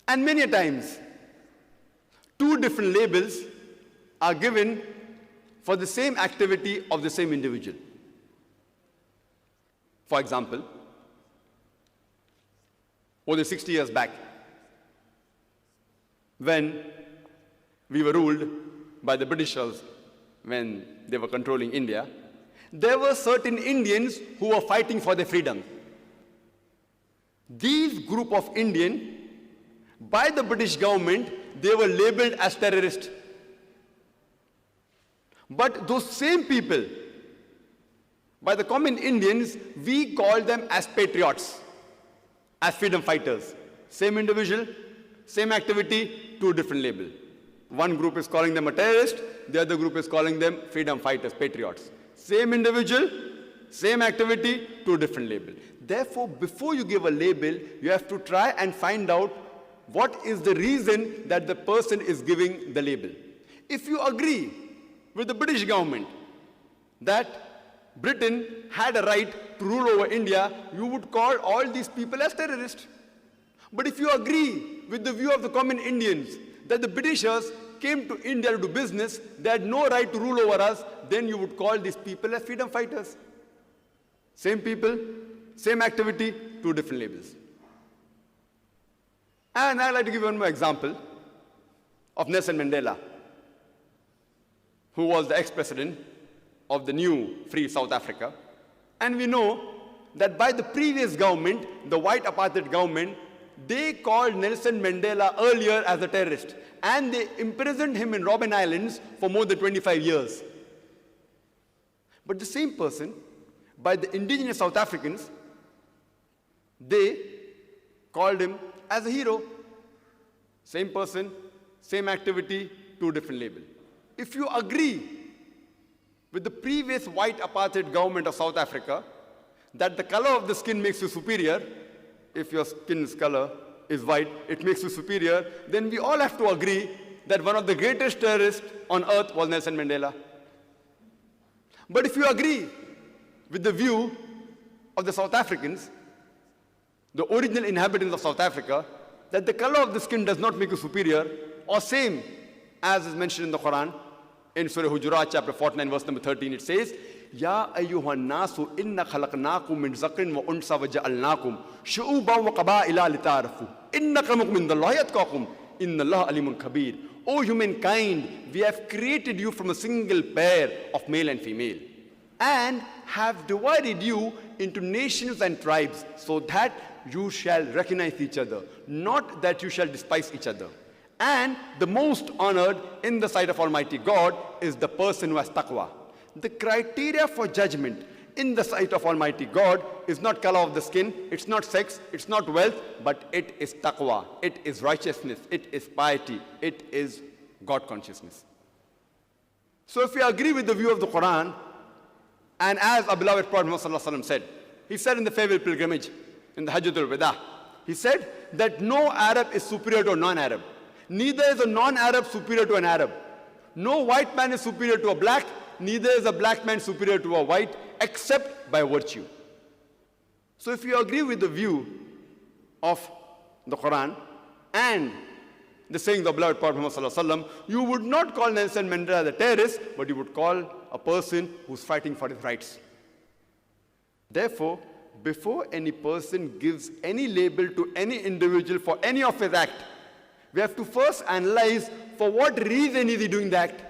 And many a times, two different labels are given for the same activity of the same individual. For example, more than 60 years back, when we were ruled by the Britishers, when they were controlling India, there were certain Indians who were fighting for their freedom. These group of Indians, by the British government, they were labeled as terrorists. But those same people, by the common Indians, we call them as patriots, as freedom fighters. Same individual, same activity, two different labels. One group is calling them a terrorist, the other group is calling them freedom fighters, patriots. Same individual, same activity, two different labels. Therefore, before you give a label, you have to try and find out what is the reason that the person is giving the label. If you agree with the British government that Britain had a right to rule over India, you would call all these people as terrorists. But if you agree with the view of the common Indians that the Britishers came to India to do business, they had no right to rule over us, then you would call these people as freedom fighters. Same people, same activity, two different labels. And I'd like to give one more example of Nelson Mandela, who was the ex-president of the new free South Africa. And we know that by the previous government, the white apartheid government, they called Nelson Mandela earlier as a terrorist. And they imprisoned him in Robben Islands for more than 25 years. But the same person, by the indigenous South Africans, they called him as a hero. Same person, same activity, two different labels. If you agree with the previous white apartheid government of South Africa that the color of the skin makes you superior, if your skin's color is white, it makes you superior, then we all have to agree that one of the greatest terrorists on earth was Nelson Mandela. But if you agree with the view of the South Africans, the original inhabitants of South Africa, that the color of the skin does not make you superior, or same as is mentioned in the Quran, in Surah Hujurat, chapter 49, verse number 13, it says, Ya ayyuhan nasu inna khalaqnakum min zakrin wa unsa wa ja'alnakum shu'uban wa qaba'ila lita'arafu inna akramakum indallahi atqakum inna Allah alimun kabir. O humankind, we have created you from a single pair of male and female and have divided you into nations and tribes so that you shall recognize each other, not that you shall despise each other. And the most honored in the sight of Almighty God is the person who has taqwa. The criteria for judgment in the sight of Almighty God is not color of the skin, it's not sex, it's not wealth, but it is taqwa, it is righteousness, it is piety, it is God consciousness. So if we agree with the view of the Quran, and as our beloved Prophet Muhammad said, he said in the farewell pilgrimage, in the Hajjatul Wada, he said that no Arab is superior to a non-Arab. Neither is a non-Arab superior to an Arab. No white man is superior to a black, neither is a black man superior to a white, except by virtue. So if you agree with the view of the Quran and the saying of the beloved Prophet Muhammad, you would not call Nelson Mandela the terrorist, but you would call a person who's fighting for his rights. Therefore, before any person gives any label to any individual for any of his act, we have to first analyze for what reason is he doing the act.